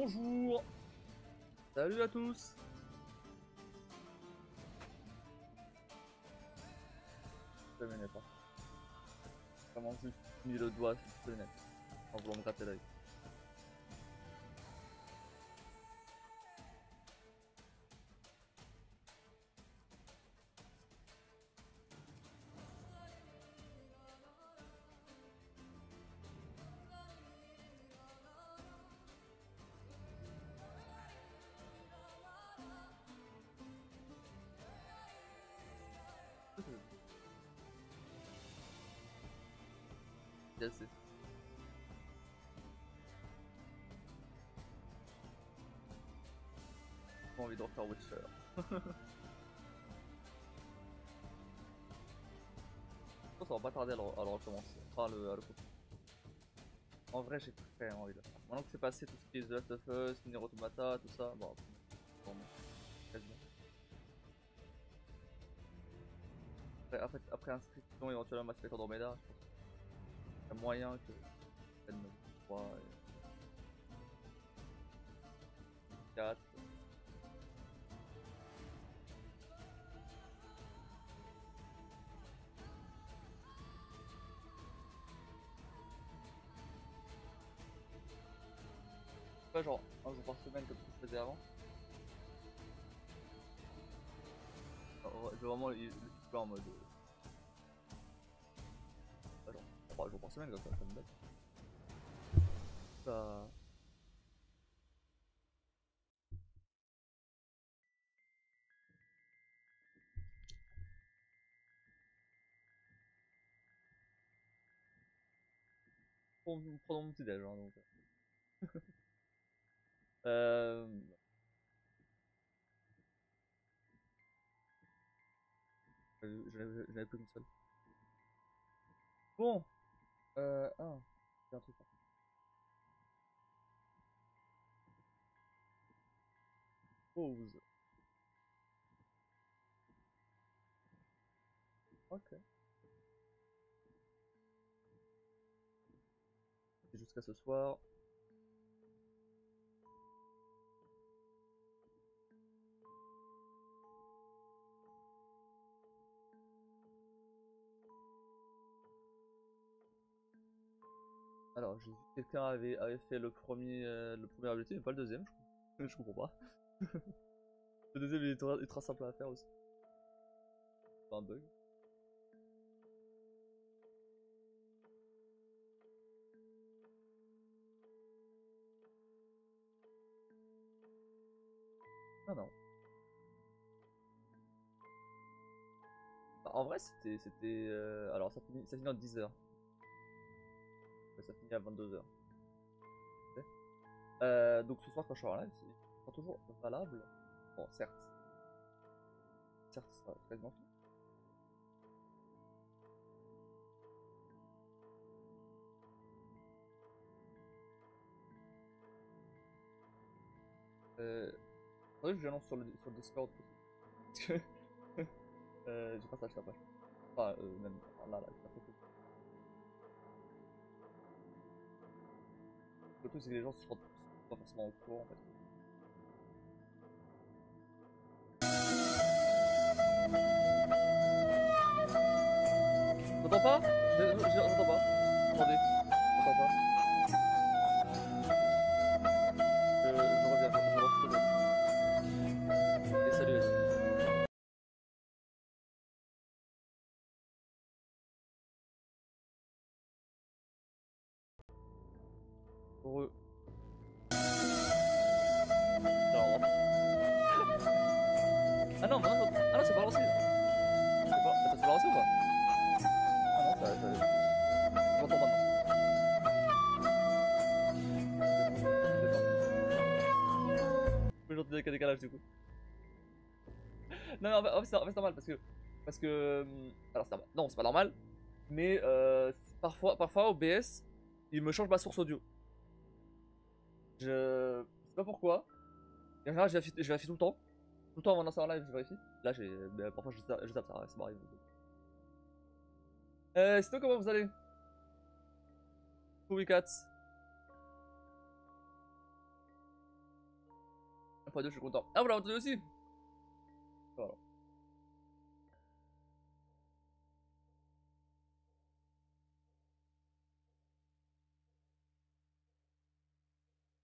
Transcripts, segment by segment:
Bonjour. Salut à tous. Je ne pas. J'ai vraiment juste mis le doigt sur le net en voulant me gratter l'œil. Assez. J'ai envie de refaire Witcher. Je pense qu'on va pas tarder à le recommencer. Enfin, à le continuer. En vrai, j'ai très envie de le faire. Maintenant que c'est passé tout ce qui est The Last of Us, Nier Automata, tout ça, bon, quasiment. Après inscription éventuellement Mass Effect Andromeda, je pense qu'il y a moyen que je prenne 3 et 4. Pas genre un jour par semaine comme je faisais avant. Alors, je veux vraiment le jouer en mode. Genre 3 jours par semaine comme ça me bête. Ça. Prenons mon petit déj hein, donc. Euh... Je n'avais plus qu'une seule. Bon, ah, j'ai un truc. Pause. Ok. C'est jusqu'à ce soir. Alors, j'ai vu que quelqu'un avait fait le premier objectif, mais pas le deuxième, je crois. Je comprends pas. Le deuxième il est ultra simple à faire aussi. C'est un bug. Ah non. Bah, en vrai, alors, ça finit à 10h. Ça finit à 22h. Donc ce soir, quand je serai en live, c'est sera toujours valable. Bon, certes. Certes, ça sera quasiment fini. Faudrait que j'annonce sur le Discord. Parce que j'ai pas ça, je sais pas. Enfin, même là, j'ai pas trop fait. Le truc, c'est que les gens sont pas forcément au courant en fait. J'entends pas? J'entends pas. Attendez, j'entends pas. Je reviens, je lance le jeu. Et salut, vas-y. Heureux. Alors, ah non, ah non, c'est pas lancé. C'est pas... Attends, tu l'as lancé ou pas? Ah non, j'entends maintenant. Mais j'entends des décalages du coup. Non, mais en fait, c'est normal parce que alors c'est normal. Non, c'est pas normal, mais parfois OBS il me change ma source audio. Je sais pas pourquoi. Et en général, je vérifie tout le temps. Tout le temps avant de lancer un live, je vérifie. Là, parfois je tape ça m'arrive. Sinon, comment vous allez? Cool, Cats. x2, je suis content. Ah, vous l'avez entendu aussi? Voilà.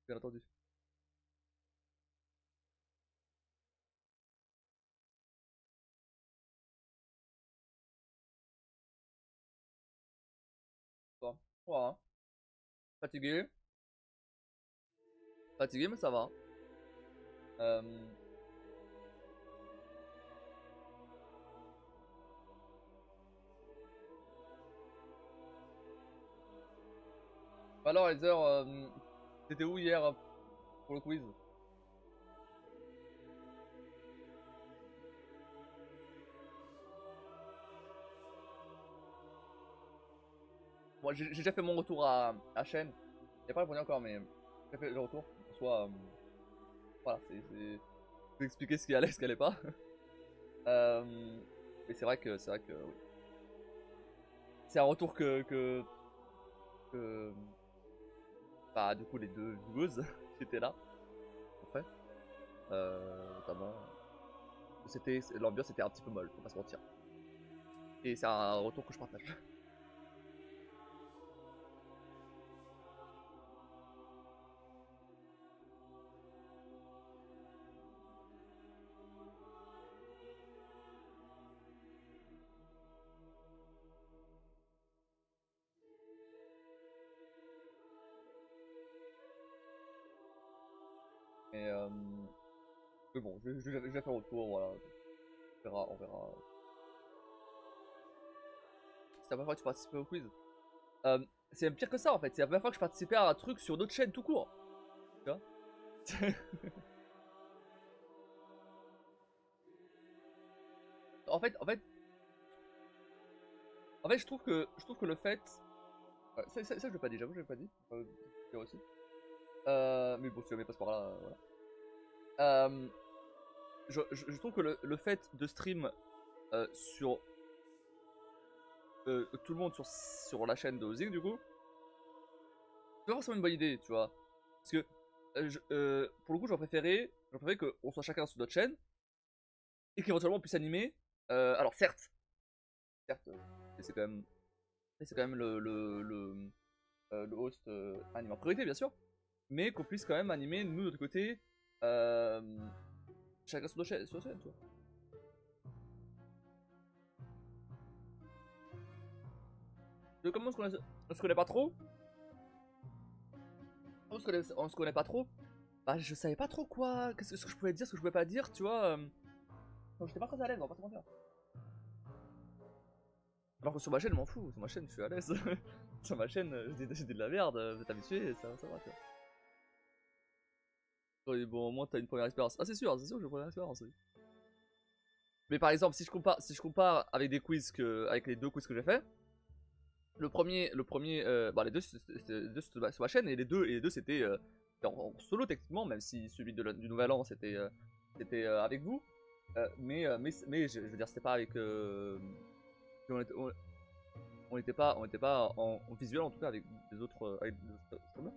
Bien entendu. Bon, voilà. Fatigué. Fatigué, mais ça va. Euh... Alors, les heures, t'étais où hier pour le quiz? Moi, j'ai déjà fait mon retour à chaîne. Il a pas répondu encore, mais j'ai fait le retour. Soit, voilà, c'est expliquer ce qui allait, ce qui allait pas. Et c'est vrai que, oui. C'est un retour que, bah, du coup, les deux vieweuses qui étaient là, en fait, notamment, l'ambiance était un petit peu molle, faut pas se mentir. Et c'est un retour que je partage. Mais, mais bon, je vais faire un retour, voilà. On verra, on verra. C'est la première fois que tu participes au quiz. C'est même pire que ça en fait, c'est la première fois que je participais à un truc sur d'autres chaînes tout court. Tu vois? en fait, en fait, en fait, je trouve que le fait, ça je l'ai pas dit, j'avoue je l'ai pas dit, dire aussi. Mais bon, si jamais passe par là, voilà. Je trouve que le fait de stream sur tout le monde sur la chaîne de Ozing du coup, c'est pas forcément une bonne idée, tu vois. Parce que pour le coup, j'aurais préféré qu'on soit chacun sur notre chaîne et qu'éventuellement on puisse animer. Alors certes, c'est quand même, le host anime en priorité, bien sûr, mais qu'on puisse quand même animer nous de notre côté, euh, chacun sur notre chaîne, tu vois. Comment on se connaît pas trop, on se connaît pas trop. Bah, je savais pas trop quoi, ce que je pouvais dire, ce que je pouvais pas dire, tu vois. Donc j'étais pas très à l'aise, on va pas se mentir. Alors que sur ma chaîne, je m'en fous, sur ma chaîne, je suis à l'aise. Sur ma chaîne, je dis de la merde, vous êtes habitué, ça va, tu vois. Oui, bon, au moins t'as une première expérience. Ah, c'est sûr que j'ai une première expérience, oui. Mais par exemple, si je compare avec des quiz avec les deux quiz que j'ai fait, bah les deux c'était sur ma chaîne et les deux c'était en solo techniquement, même si celui du Nouvel An c'était avec vous, mais je veux dire c'était pas avec, on était pas en visuel en tout cas avec des autres streamers.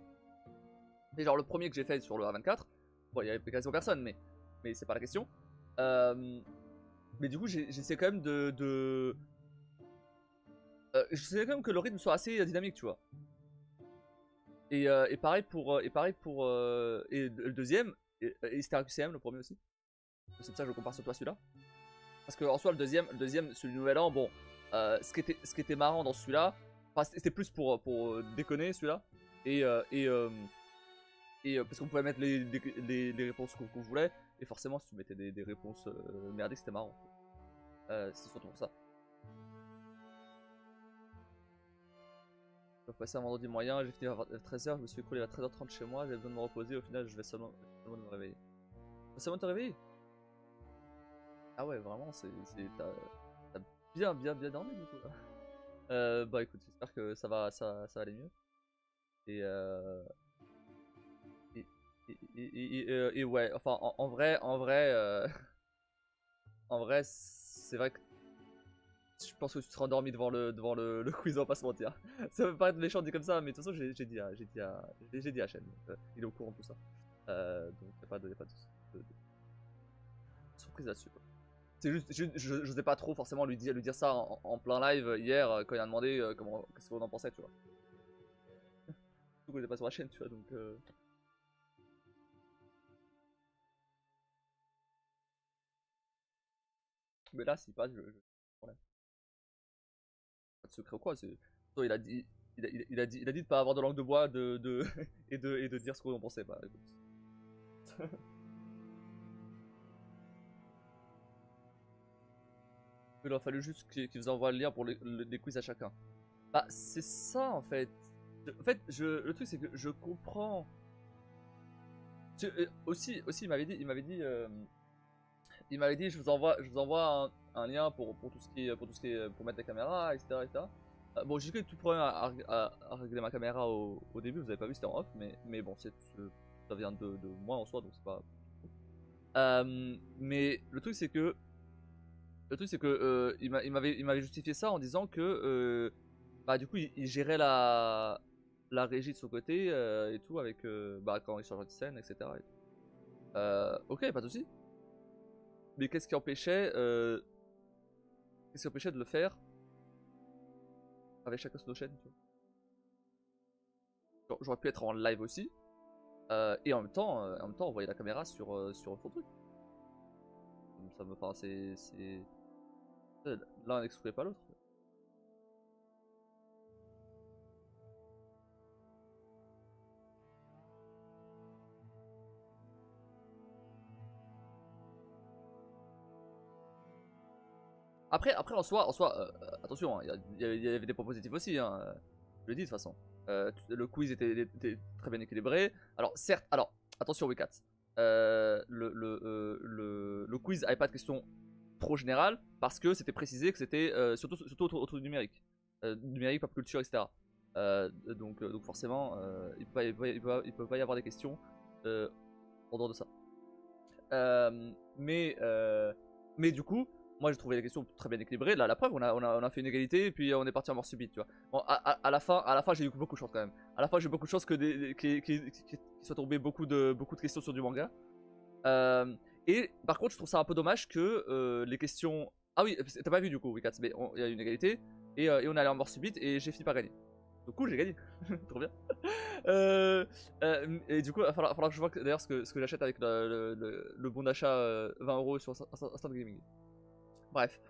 Et genre le premier que j'ai fait sur le A24, bon il y avait quasiment personne, mais c'est pas la question. Euh, mais du coup j'essaie quand même j'essaie quand même que le rythme soit assez dynamique, tu vois. Et pareil et le deuxième, et c'était un QCM le premier aussi. C'est pour ça que je compare sur toi celui-là. Parce que en soi le deuxième celui du Nouvel An, bon, ce qui était marrant dans celui-là, enfin c'était plus pour déconner celui-là. Et parce qu'on pouvait mettre les réponses qu'on voulait, et forcément si tu mettais des réponses merdiques c'était marrant. C'est surtout pour ça. Je vais passer un vendredi moyen, j'ai fini à 13h, je me suis écroulé à 13h30 chez moi, j'avais besoin de me reposer, au final je vais seulement me réveiller. Tu vas seulement te réveiller? Ah ouais, vraiment, t'as bien dormi du coup là. Bah écoute, j'espère que ça va aller mieux. Et, et ouais, enfin en vrai, c'est vrai que je pense que tu seras endormi devant le quiz, on va pas se mentir. Ça peut paraître méchant dit comme ça, mais de toute façon j'ai dit à Chen, il est au courant de tout ça. Donc y'a pas de soucis. surprise là-dessus. C'est juste, je sais pas trop forcément lui dire ça en plein live hier quand il a demandé qu'est-ce qu'on en pensait, tu vois. Surtout qu'on était pas sur la chaîne, tu vois, donc. Mais là, s'il passe, ouais. Pas de secret ou quoi, c'est. Il a dit. Il a dit de pas avoir de langue de bois et de dire ce qu'on en pensait. Bah écoute. Il aurait fallu juste qu'ils vous envoient le lien pour les quiz à chacun. Bah c'est ça en fait. En fait, le truc c'est que je comprends. Aussi il m'avait dit je vous envoie un lien pour tout ce qui est pour mettre la caméra, etc. etc. Bon, j'ai eu tout problème à régler ma caméra au début, vous avez pas vu, c'était en off, mais bon, ça vient de moi en soi, donc c'est pas. Mais le truc c'est que il m'avait justifié ça en disant que bah du coup il gérait la régie de son côté et tout avec bah quand il changeait de scène, etc. Et ok, pas de soucis. Mais qu'est-ce qui empêchait de le faire avec chacun sur nos chaînes, tu vois. J'aurais pu être en live aussi et en même temps envoyer la caméra sur son truc. Ça me enfin c'est l'un n'excluait pas l'autre. Après en soi attention, hein, il y avait des points positifs aussi, hein, je le dis de toute façon. Le quiz était très bien équilibré. Alors certes, alors attention WeCat, le quiz avait pas de questions trop générales parce que c'était précisé que c'était surtout autour du numérique, numérique, pop culture, etc. Donc forcément, il peut pas y avoir des questions en dehors de ça. Mais du coup, moi j'ai trouvé les questions très bien équilibrées. Là, la preuve, on a fait une égalité et puis on est parti en mort subite, tu vois. Bon, à la fin, j'ai eu beaucoup de chance quand même. À la fin, j'ai eu beaucoup de chance que qu'il soit tombé beaucoup de questions sur du manga. Et par contre, je trouve ça un peu dommage que les questions. Ah oui, t'as pas vu du coup, Wikats, mais il y a eu une égalité et on est allé en mort subite et j'ai fini par gagner. Du coup, j'ai gagné. Trop bien. Et du coup, il va falloir que je vois d'ailleurs ce que j'achète avec le bon d'achat 20€ sur Instant Gaming. Bref.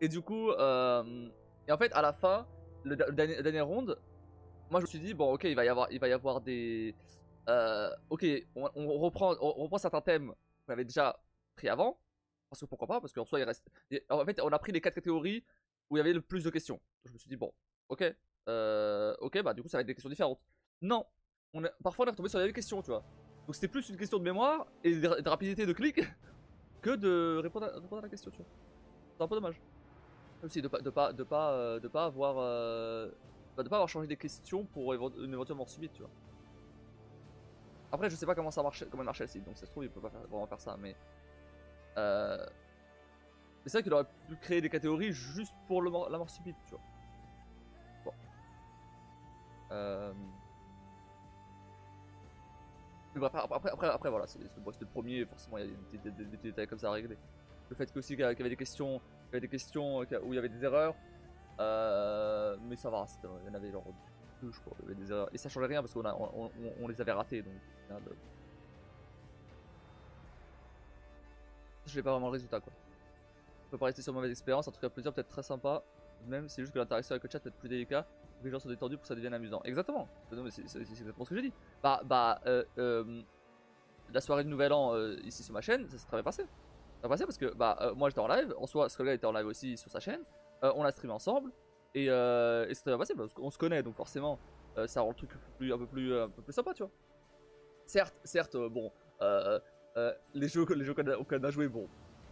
Et du coup, et en fait, à la fin, le dernier round, moi je me suis dit, bon, ok, il va y avoir des. Ok, on reprend certains thèmes qu'on avait déjà pris avant. Parce que pourquoi pas, parce qu'en soi, il reste. En fait, on a pris les 4 catégories où il y avait le plus de questions. Je me suis dit, bon, ok, ok, bah du coup, ça va être des questions différentes. Non, parfois on est retombé sur les mêmes questions, tu vois. Donc c'était plus une question de mémoire et de rapidité de clic que de répondre à la question, tu vois. C'est un peu dommage. Aussi de pas avoir de pas avoir changé des questions pour une éventuelle mort subite, tu vois. Après, je sais pas comment ça marche, comment marche le site, donc ça se trouve il peut pas vraiment faire ça, mais c'est vrai qu'il aurait pu créer des catégories juste pour la mort subite, tu vois. Bon. Mais bref, après voilà, c'était le premier, forcément il y a des détails comme ça à régler. Le fait qu'il y avait des questions, où il y avait des erreurs, mais ça va, il y en avait genre deux, je crois, il y avait des erreurs. Et ça changeait rien parce qu'on les avait ratés, donc au final, je n'ai pas vraiment le résultat, quoi. On peut pas rester sur une mauvaise expérience, un truc à plaisir, peut-être très sympa, même c'est juste que l'interaction avec le chat peut être plus délicat, que les gens sont détendus pour que ça devienne amusant. Exactement, c'est exactement ce que j'ai dit. La soirée de Nouvel An ici sur ma chaîne, ça s'est très bien passé. Ça passé parce que moi j'étais en live, en soi Skullgirl était en live aussi sur sa chaîne, on a streamé ensemble et c'est très bien passé parce qu'on se connaît donc forcément ça rend le truc un peu plus sympa, tu vois. Certes bon les jeux qu'on a joué, bon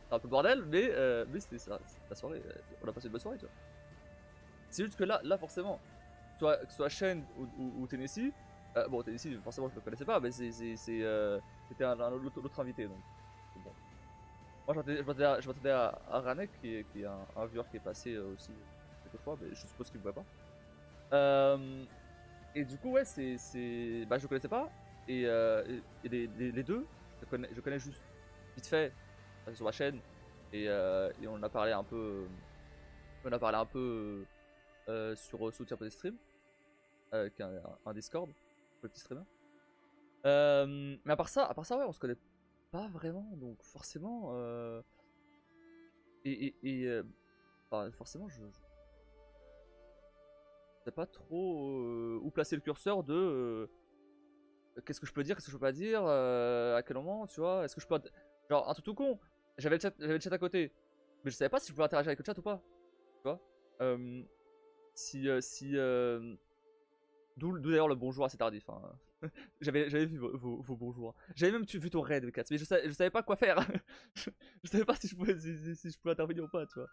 c'est un peu bordel mais c'était ça, la soirée, on a passé une bonne soirée, tu vois. C'est juste que là forcément que ce soit Shen ou Tennessee, bon Tennessee forcément je le connaissais pas mais c'était un autre invité donc bon. Moi je m'attendais à Ranek qui est un viewer qui est passé aussi quelques fois, mais je suppose qu'il ne voit pas. Et du coup ouais bah je le connaissais pas et les deux je connais juste vite fait sur ma chaîne et on en a parlé un peu. Sur Soutien Petit Stream, qui est un Discord, le petit streamer. Mais à part ça, ouais, on se connaît pas vraiment, donc forcément. Enfin, forcément, je sais pas trop où placer le curseur de qu'est-ce que je peux dire, qu'est-ce que je peux pas dire, à quel moment, tu vois. Est-ce que je peux. Genre, un truc tout con, j'avais le chat à côté, mais je savais pas si je pouvais interagir avec le chat ou pas, tu vois. Si d'où d'ailleurs le bonjour assez tardif. Hein. J'avais vu vos bonjours. J'avais même vu ton raid, Kat, mais je savais pas quoi faire. je savais pas si je pouvais, si je pouvais intervenir ou pas, tu vois.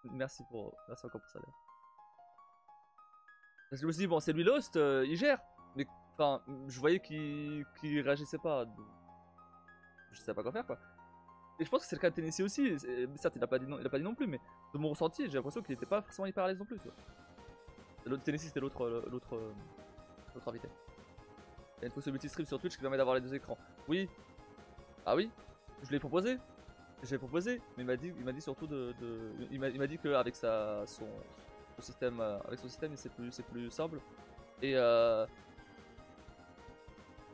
Merci encore pour ça. Là. Parce que je me suis dit, bon, c'est lui l'host, il gère. Mais enfin, je voyais qu'il réagissait pas. Donc, je savais pas quoi faire, quoi. Et je pense que c'est le cas de Tennessee aussi. Certes, il a pas dit non plus, mais de mon ressenti, j'ai l'impression qu'il était pas forcément hyper à l'aise non plus, tu vois. L'autre Tennessee, c'était l'autre invité. Il y a une fonction multi-stream sur Twitch qui permet d'avoir les deux écrans. Oui. Ah oui. Je l'ai proposé. J'ai proposé, mais il m'a dit surtout il m'a dit qu'avec son système, avec son système, c'est plus simple. Et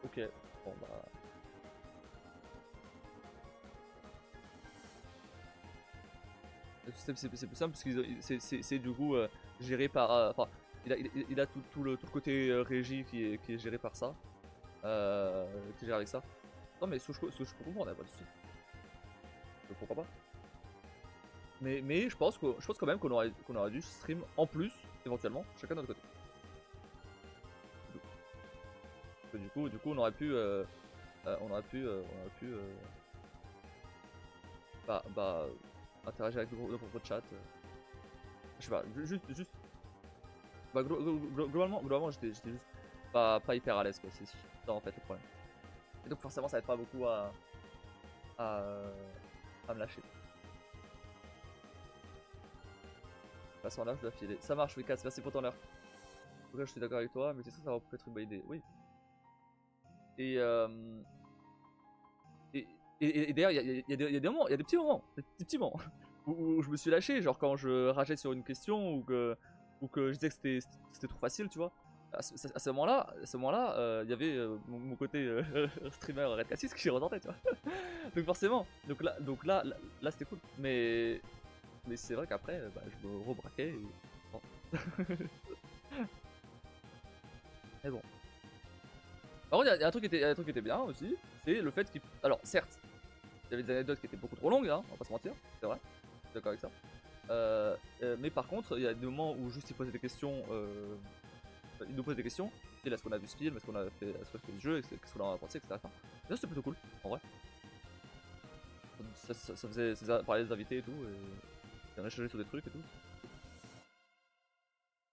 ok. Bon bah. Le système c'est plus simple parce que c'est du coup géré par. Enfin, il a tout le côté régie qui est géré par ça. Qui gère avec ça. Non mais ce que je peux comprendre, pas de soucis. Pourquoi pas. Mais je pense quand même qu'on aurait dû stream en plus, éventuellement, chacun de notre côté. Du coup on aurait pu interagir avec le propre chat. Je sais pas, juste bah, globalement j'étais juste pas hyper à l'aise, quoi. C'est ça en fait le problème. Et donc forcément ça aide pas beaucoup à me lâcher. Passons là, je dois filer. Ça marche, Wicats, merci pour ton heure. En tout cas, je suis d'accord avec toi, mais c'est ça va peut être une bonne idée. Oui. Et d'ailleurs, il y a des moments, il y a des petits moments où je me suis lâché, genre quand je rageais sur une question ou que je disais que c'était trop facile, tu vois. À ce moment-là, il y avait mon côté streamer Red Cassis qui ressortait, tu vois. Donc forcément, là c'était cool. Mais c'est vrai qu'après, bah, je me rebraquais. Et... Bon. Mais bon. Par contre, il y a un truc qui était bien aussi, c'est le fait qu'il. Alors, certes, il y avait des anecdotes qui étaient beaucoup trop longues, hein, on va pas se mentir, c'est vrai, je suis d'accord avec ça. Mais par contre, il y a des moments où juste il posait des questions, il nous pose des questions, et est-ce qu'on a vu ce film, est-ce qu'on a fait le jeu, qu'est-ce qu'on en a pensé, etc. Enfin, ça c'était plutôt cool, en vrai. Ça faisait parler des invités et tout, et on a échangé sur des trucs et tout.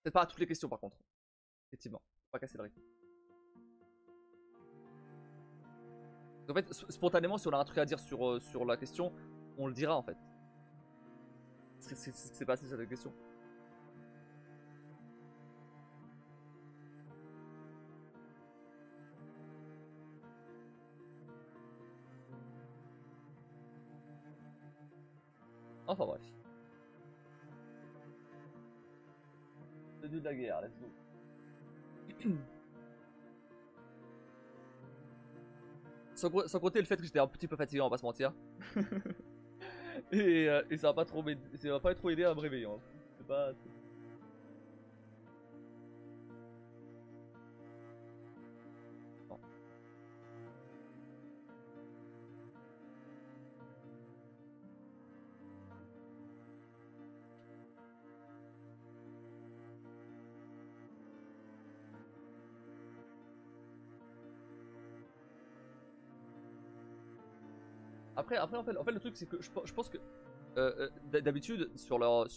Peut-être pas à toutes les questions par contre, effectivement, faut pas casser le rythme. En fait, spontanément, si on a un truc à dire sur la question, on le dira en fait. C'est ce qui s'est passé sur cette question. Enfin bref. C'est de la guerre, let's go. Sans compter le fait que j'étais un petit peu fatigué, on va pas se mentir. et ça va pas trop aider à me réveiller. Hein. C'est pas. Non. Après en fait le truc c'est que je pense que d'habitude sur leurs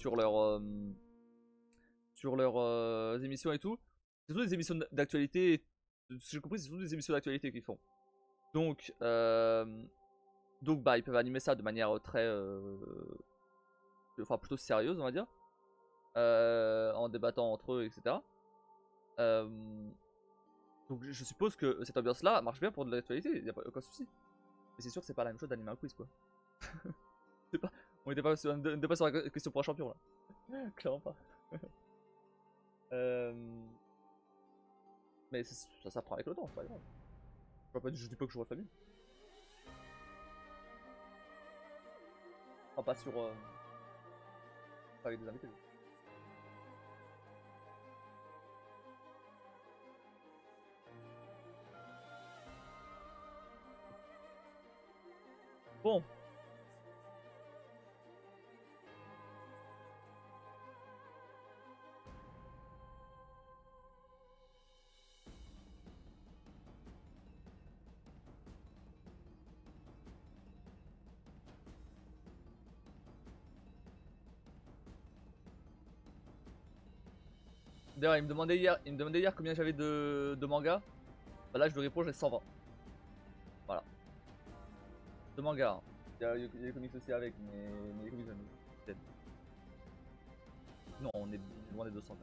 émissions et tout, c'est toujours des émissions d'actualité. Si j'ai compris, c'est toujours des émissions d'actualité qu'ils font. Donc bah ils peuvent animer ça de manière très enfin plutôt sérieuse, on va dire, en débattant entre eux, etc. Donc je suppose que cette ambiance là marche bien pour de l'actualité, il n'y a pas aucun souci. Mais c'est sûr que c'est pas la même chose d'animer un quiz quoi. C'est pas... On était pas sur la question pour un champion là. Clairement pas. Mais ça s'apprend avec le temps, c'est pas grave. Je dis pas que je refais mieux. Enfin, pas sur. Pas avec des invités. Bon. D'ailleurs, il me demandait hier combien j'avais de mangas. Bah là, je lui réponds, j'ai 120. Voilà. De mangas. Hein. Il y a les comics aussi avec, mais les comics, non, on est loin des 200.